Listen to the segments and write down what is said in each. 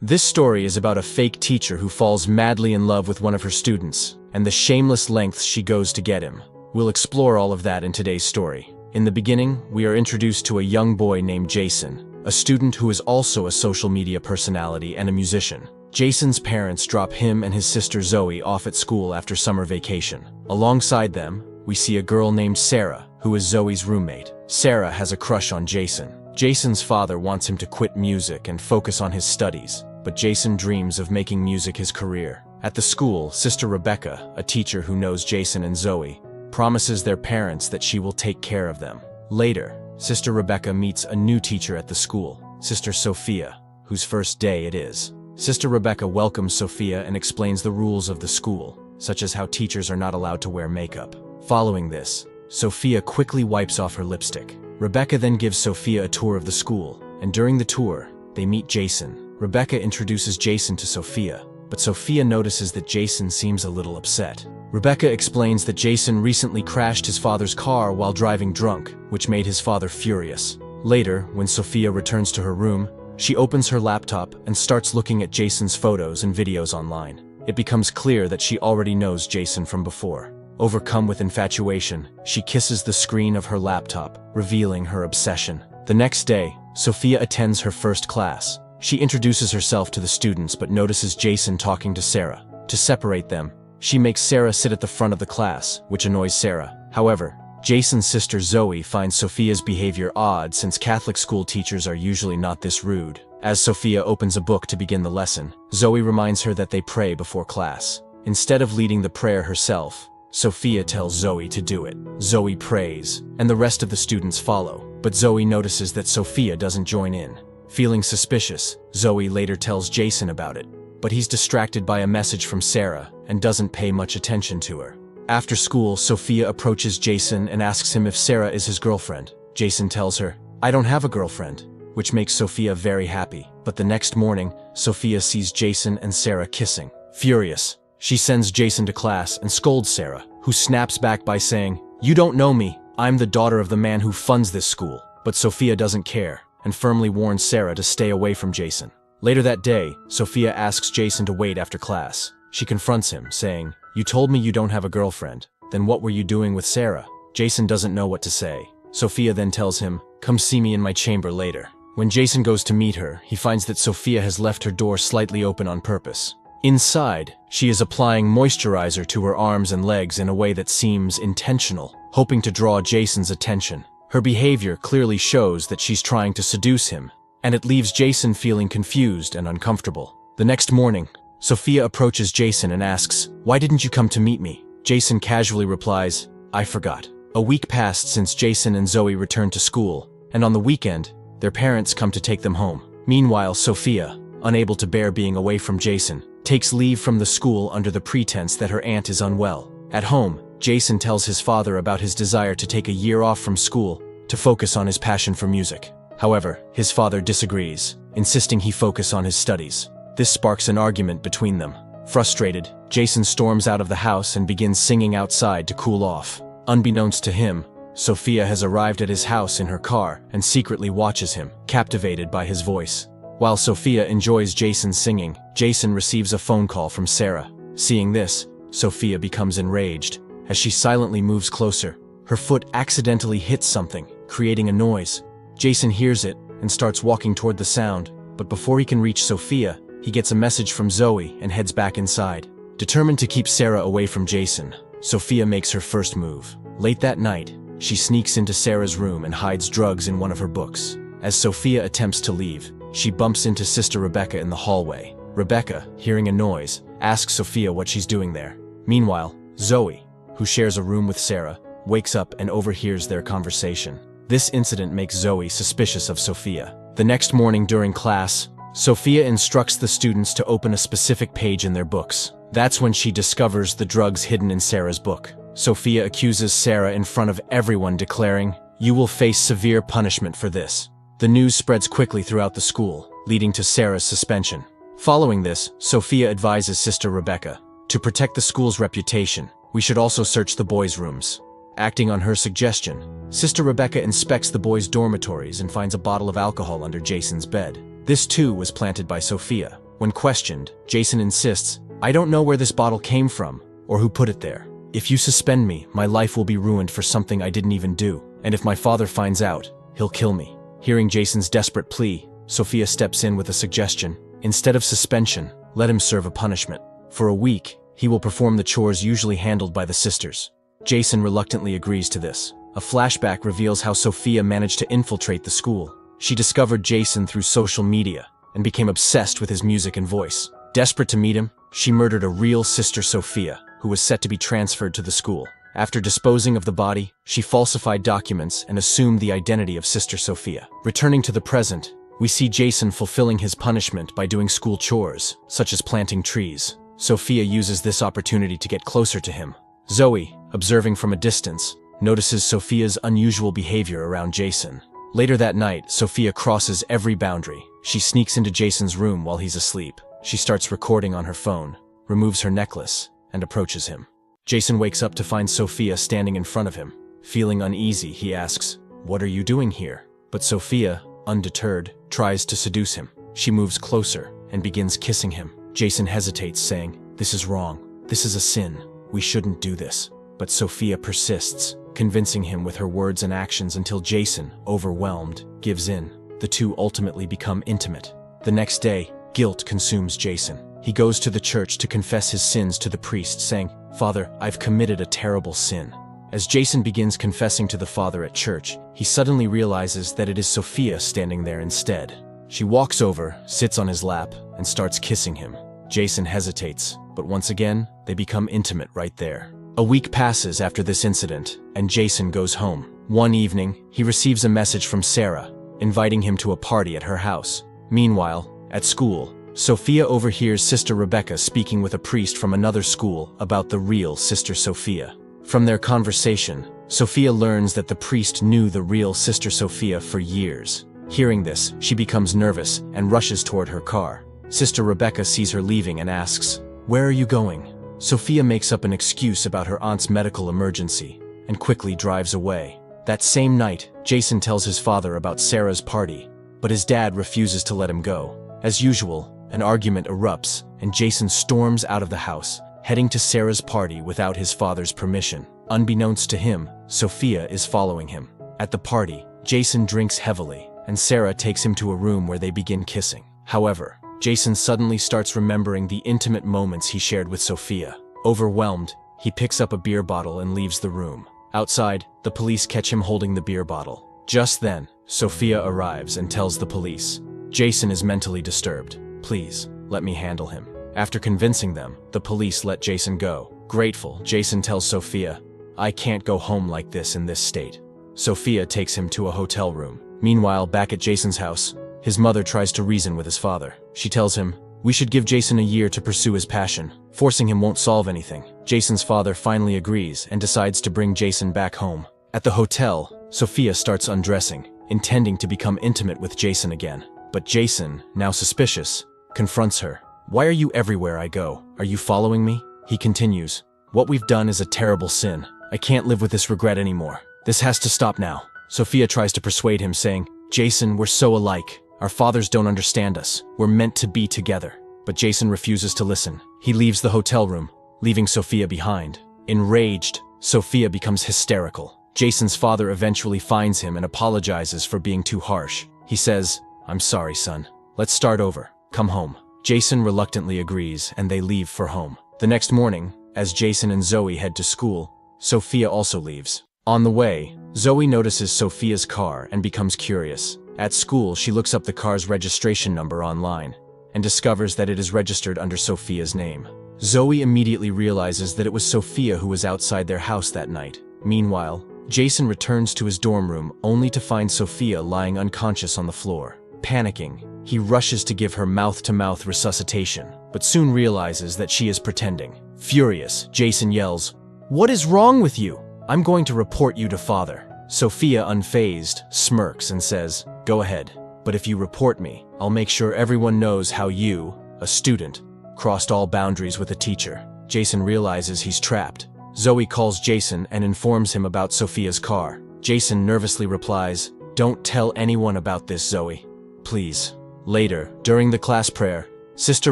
This story is about a fake teacher who falls madly in love with one of her students, and the shameless lengths she goes to get him. We'll explore all of that in today's story. In the beginning, we are introduced to a young boy named Jason, a student who is also a social media personality and a musician. Jason's parents drop him and his sister Zoe off at school after summer vacation. Alongside them, we see a girl named Sarah, who is Zoe's roommate. Sarah has a crush on Jason. Jason's father wants him to quit music and focus on his studies, but Jason dreams of making music his career. At the school, Sister Rebecca, a teacher who knows Jason and Zoe, promises their parents that she will take care of them. Later, Sister Rebecca meets a new teacher at the school, Sister Sophia, whose first day it is. Sister Rebecca welcomes Sophia and explains the rules of the school, such as how teachers are not allowed to wear makeup. Following this, Sophia quickly wipes off her lipstick. Rebecca then gives Sophia a tour of the school, and during the tour, they meet Jason. Rebecca introduces Jason to Sophia, but Sophia notices that Jason seems a little upset. Rebecca explains that Jason recently crashed his father's car while driving drunk, which made his father furious. Later, when Sophia returns to her room, she opens her laptop and starts looking at Jason's photos and videos online. It becomes clear that she already knows Jason from before. Overcome with infatuation, she kisses the screen of her laptop, revealing her obsession. The next day, Sophia attends her first class. She introduces herself to the students but notices Jason talking to Sarah. To separate them, she makes Sarah sit at the front of the class, which annoys Sarah. However, Jason's sister Zoe finds Sophia's behavior odd since Catholic school teachers are usually not this rude. As Sophia opens a book to begin the lesson, Zoe reminds her that they pray before class. Instead of leading the prayer herself, Sophia tells Zoe to do it. Zoe prays, and the rest of the students follow, but Zoe notices that Sophia doesn't join in. Feeling suspicious, Zoe later tells Jason about it, but he's distracted by a message from Sarah and doesn't pay much attention to her. After school, Sophia approaches Jason and asks him if Sarah is his girlfriend. Jason tells her, "I don't have a girlfriend," which makes Sophia very happy. But the next morning, Sophia sees Jason and Sarah kissing. Furious, she sends Jason to class and scolds Sarah, who snaps back by saying, "You don't know me, I'm the daughter of the man who funds this school." But Sophia doesn't care, and firmly warns Sarah to stay away from Jason. Later that day, Sophia asks Jason to wait after class. She confronts him, saying, "You told me you don't have a girlfriend. Then what were you doing with Sarah?" Jason doesn't know what to say. Sophia then tells him, "Come see me in my chamber later." When Jason goes to meet her, he finds that Sophia has left her door slightly open on purpose. Inside, she is applying moisturizer to her arms and legs in a way that seems intentional, hoping to draw Jason's attention. Her behavior clearly shows that she's trying to seduce him, and it leaves Jason feeling confused and uncomfortable. The next morning, Sophia approaches Jason and asks, "Why didn't you come to meet me?" Jason casually replies, "I forgot." A week passed since Jason and Zoe returned to school, and on the weekend, their parents come to take them home. Meanwhile, Sophia, unable to bear being away from Jason, takes leave from the school under the pretense that her aunt is unwell. At home, Jason tells his father about his desire to take a year off from school to focus on his passion for music. However, his father disagrees, insisting he focus on his studies. This sparks an argument between them. Frustrated, Jason storms out of the house and begins singing outside to cool off. Unbeknownst to him, Sophia has arrived at his house in her car and secretly watches him, captivated by his voice. While Sophia enjoys Jason's singing, Jason receives a phone call from Sarah. Seeing this, Sophia becomes enraged. As she silently moves closer, her foot accidentally hits something, creating a noise. Jason hears it and starts walking toward the sound, but before he can reach Sophia, he gets a message from Zoe and heads back inside. Determined to keep Sarah away from Jason, Sophia makes her first move. Late that night, she sneaks into Sarah's room and hides drugs in one of her books. As Sophia attempts to leave, she bumps into Sister Rebecca in the hallway. Rebecca, hearing a noise, asks Sophia what she's doing there. Meanwhile, Zoe, who shares a room with Sarah, wakes up and overhears their conversation. This incident makes Zoe suspicious of Sophia. The next morning during class, Sophia instructs the students to open a specific page in their books. That's when she discovers the drugs hidden in Sarah's book. Sophia accuses Sarah in front of everyone, declaring, "You will face severe punishment for this." The news spreads quickly throughout the school, leading to Sarah's suspension. Following this, Sophia advises Sister Rebecca, "To protect the school's reputation, we should also search the boys' rooms." Acting on her suggestion, Sister Rebecca inspects the boys' dormitories and finds a bottle of alcohol under Jason's bed. This too was planted by Sophia. When questioned, Jason insists, "I don't know where this bottle came from, or who put it there. If you suspend me, my life will be ruined for something I didn't even do, and if my father finds out, he'll kill me." Hearing Jason's desperate plea, Sophia steps in with a suggestion. Instead of suspension, let him serve a punishment. For a week, he will perform the chores usually handled by the sisters. Jason reluctantly agrees to this. A flashback reveals how Sophia managed to infiltrate the school. She discovered Jason through social media and became obsessed with his music and voice. Desperate to meet him, she murdered a real Sister Sophia, who was set to be transferred to the school. After disposing of the body, she falsified documents and assumed the identity of Sister Sophia. Returning to the present, we see Jason fulfilling his punishment by doing school chores, such as planting trees. Sophia uses this opportunity to get closer to him. Zoe, observing from a distance, notices Sophia's unusual behavior around Jason. Later that night, Sophia crosses every boundary. She sneaks into Jason's room while he's asleep. She starts recording on her phone, removes her necklace, and approaches him. Jason wakes up to find Sophia standing in front of him. Feeling uneasy, he asks, "What are you doing here?" But Sophia, undeterred, tries to seduce him. She moves closer and begins kissing him. Jason hesitates, saying, "This is wrong. This is a sin. We shouldn't do this." But Sophia persists, convincing him with her words and actions until Jason, overwhelmed, gives in. The two ultimately become intimate. The next day, guilt consumes Jason. He goes to the church to confess his sins to the priest, saying, "Father, I've committed a terrible sin." As Jason begins confessing to the father at church, he suddenly realizes that it is Sophia standing there instead. She walks over, sits on his lap, and starts kissing him. Jason hesitates, but once again, they become intimate right there. A week passes after this incident, and Jason goes home. One evening, he receives a message from Sarah, inviting him to a party at her house. Meanwhile, at school, Sophia overhears Sister Rebecca speaking with a priest from another school about the real Sister Sophia. From their conversation, Sophia learns that the priest knew the real Sister Sophia for years. Hearing this, she becomes nervous and rushes toward her car. Sister Rebecca sees her leaving and asks, "Where are you going?" Sophia makes up an excuse about her aunt's medical emergency and quickly drives away. That same night, Jason tells his father about Sarah's party, but his dad refuses to let him go. As usual, an argument erupts, and Jason storms out of the house, heading to Sarah's party without his father's permission. Unbeknownst to him, Sophia is following him. At the party, Jason drinks heavily, and Sarah takes him to a room where they begin kissing. However, Jason suddenly starts remembering the intimate moments he shared with Sophia. Overwhelmed, he picks up a beer bottle and leaves the room. Outside, the police catch him holding the beer bottle. Just then, Sophia arrives and tells the police, "Jason is mentally disturbed. Please, let me handle him." After convincing them, the police let Jason go. Grateful, Jason tells Sophia, "I can't go home like this in this state." Sophia takes him to a hotel room. Meanwhile, back at Jason's house, his mother tries to reason with his father. She tells him, "We should give Jason a year to pursue his passion. Forcing him won't solve anything." Jason's father finally agrees and decides to bring Jason back home. At the hotel, Sophia starts undressing, intending to become intimate with Jason again. But Jason, now suspicious, confronts her. "Why are you everywhere I go? Are you following me?" He continues, "What we've done is a terrible sin. I can't live with this regret anymore. This has to stop now." Sophia tries to persuade him, saying, "Jason, we're so alike. Our fathers don't understand us. We're meant to be together." But Jason refuses to listen. He leaves the hotel room, leaving Sophia behind. Enraged, Sophia becomes hysterical. Jason's father eventually finds him and apologizes for being too harsh. He says, "I'm sorry, son. Let's start over. Come home." Jason reluctantly agrees, and they leave for home. The next morning, as Jason and Zoe head to school, Sophia also leaves. On the way, Zoe notices Sophia's car and becomes curious. At school, she looks up the car's registration number online and discovers that it is registered under Sophia's name. Zoe immediately realizes that it was Sophia who was outside their house that night. Meanwhile, Jason returns to his dorm room only to find Sophia lying unconscious on the floor. Panicking, he rushes to give her mouth-to-mouth resuscitation, but soon realizes that she is pretending. Furious, Jason yells, "What is wrong with you? I'm going to report you to father." Sophia, unfazed, smirks and says, "Go ahead, but if you report me, I'll make sure everyone knows how you, a student, crossed all boundaries with a teacher." Jason realizes he's trapped. Zoe calls Jason and informs him about Sophia's car. Jason nervously replies, "Don't tell anyone about this, Zoe. Please." Later, during the class prayer, Sister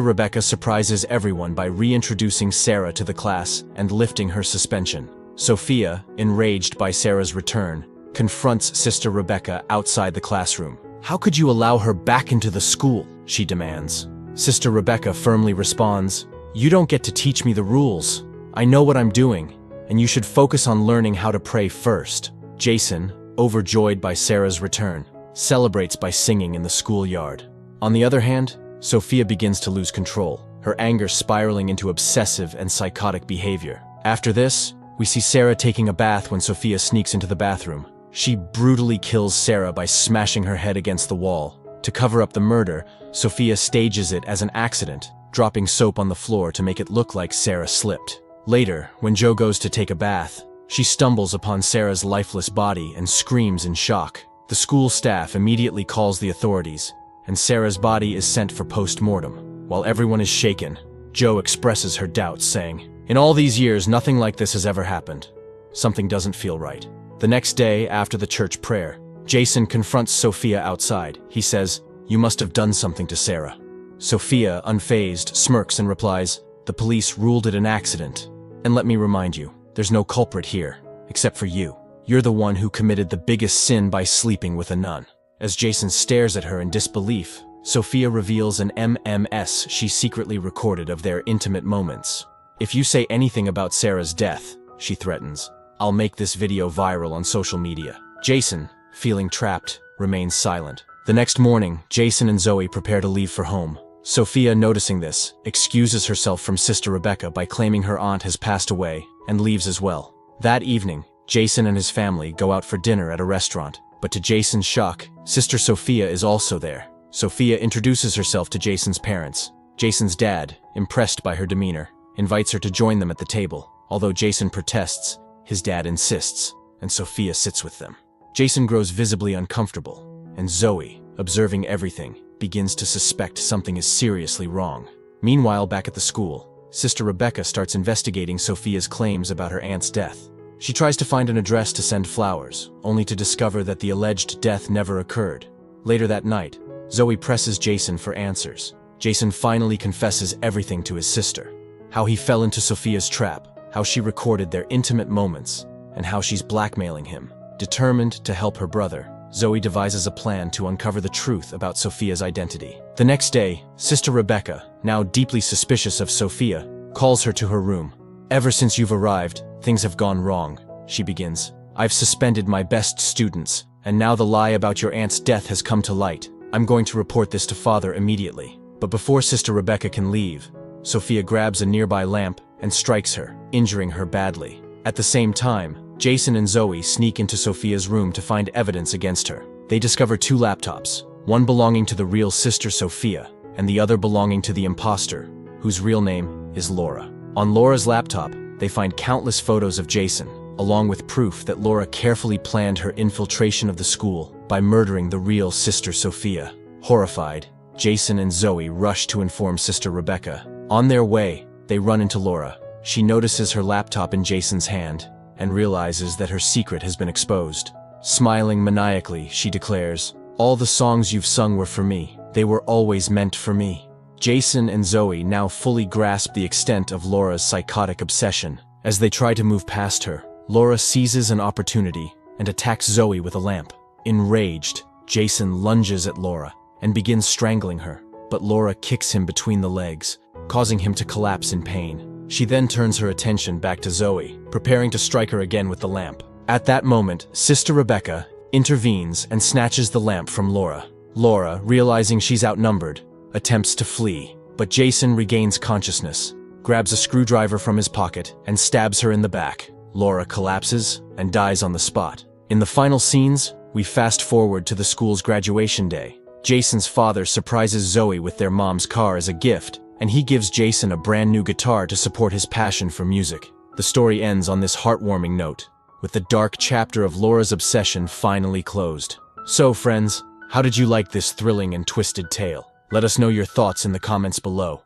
Rebecca surprises everyone by reintroducing Sarah to the class and lifting her suspension. Sophia, enraged by Sarah's return, confronts Sister Rebecca outside the classroom. "How could you allow her back into the school?" she demands. Sister Rebecca firmly responds, "You don't get to teach me the rules. I know what I'm doing, and you should focus on learning how to pray first." Jason, overjoyed by Sarah's return, celebrates by singing in the schoolyard. On the other hand, Sophia begins to lose control, her anger spiraling into obsessive and psychotic behavior. After this, we see Sarah taking a bath when Sophia sneaks into the bathroom. She brutally kills Sarah by smashing her head against the wall. To cover up the murder, Sophia stages it as an accident, dropping soap on the floor to make it look like Sarah slipped. Later, when Joe goes to take a bath, she stumbles upon Sarah's lifeless body and screams in shock. The school staff immediately calls the authorities, and Sarah's body is sent for post-mortem. While everyone is shaken, Joe expresses her doubts, saying, "In all these years, nothing like this has ever happened. Something doesn't feel right." The next day, after the church prayer, Jason confronts Sophia outside. He says, "You must have done something to Sarah." Sophia, unfazed, smirks and replies, "The police ruled it an accident. And let me remind you, there's no culprit here, except for you. You're the one who committed the biggest sin by sleeping with a nun." As Jason stares at her in disbelief, Sophia reveals an MMS she secretly recorded of their intimate moments. "If you say anything about Sarah's death," she threatens, "I'll make this video viral on social media." Jason, feeling trapped, remains silent. The next morning, Jason and Zoe prepare to leave for home. Sophia, noticing this, excuses herself from Sister Rebecca by claiming her aunt has passed away and leaves as well. That evening, Jason and his family go out for dinner at a restaurant. But to Jason's shock, Sister Sophia is also there. Sophia introduces herself to Jason's parents. Jason's dad, impressed by her demeanor, invites her to join them at the table. Although Jason protests, his dad insists, and Sophia sits with them. Jason grows visibly uncomfortable, and Zoe, observing everything, begins to suspect something is seriously wrong. Meanwhile, back at the school, Sister Rebecca starts investigating Sophia's claims about her aunt's death. She tries to find an address to send flowers, only to discover that the alleged death never occurred. Later that night, Zoe presses Jason for answers. Jason finally confesses everything to his sister. How he fell into Sophia's trap, how she recorded their intimate moments, and how she's blackmailing him. Determined to help her brother, Zoe devises a plan to uncover the truth about Sophia's identity. The next day, Sister Rebecca, now deeply suspicious of Sophia, calls her to her room. "Ever since you've arrived, things have gone wrong," she begins. "I've suspended my best students, and now the lie about your aunt's death has come to light. I'm going to report this to Father immediately." But before Sister Rebecca can leave, Sophia grabs a nearby lamp and strikes her, injuring her badly. At the same time, Jason and Zoe sneak into Sophia's room to find evidence against her. They discover 2 laptops, one belonging to the real Sister Sophia, and the other belonging to the imposter, whose real name is Laura. On Laura's laptop, they find countless photos of Jason, along with proof that Laura carefully planned her infiltration of the school by murdering the real Sister Sophia. Horrified, Jason and Zoe rush to inform Sister Rebecca. On their way, they run into Laura. She notices her laptop in Jason's hand and realizes that her secret has been exposed. Smiling maniacally, she declares, "All the songs you've sung were for me. They were always meant for me." Jason and Zoe now fully grasp the extent of Laura's psychotic obsession. As they try to move past her, Laura seizes an opportunity and attacks Zoe with a lamp. Enraged, Jason lunges at Laura and begins strangling her, but Laura kicks him between the legs, causing him to collapse in pain. She then turns her attention back to Zoe, preparing to strike her again with the lamp. At that moment, Sister Rebecca intervenes and snatches the lamp from Laura. Laura, realizing she's outnumbered, attempts to flee, but Jason regains consciousness, grabs a screwdriver from his pocket, and stabs her in the back. Laura collapses and dies on the spot. In the final scenes, we fast forward to the school's graduation day. Jason's father surprises Zoe with their mom's car as a gift, and he gives Jason a brand new guitar to support his passion for music. The story ends on this heartwarming note, with the dark chapter of Laura's obsession finally closed. So, friends, how did you like this thrilling and twisted tale? Let us know your thoughts in the comments below.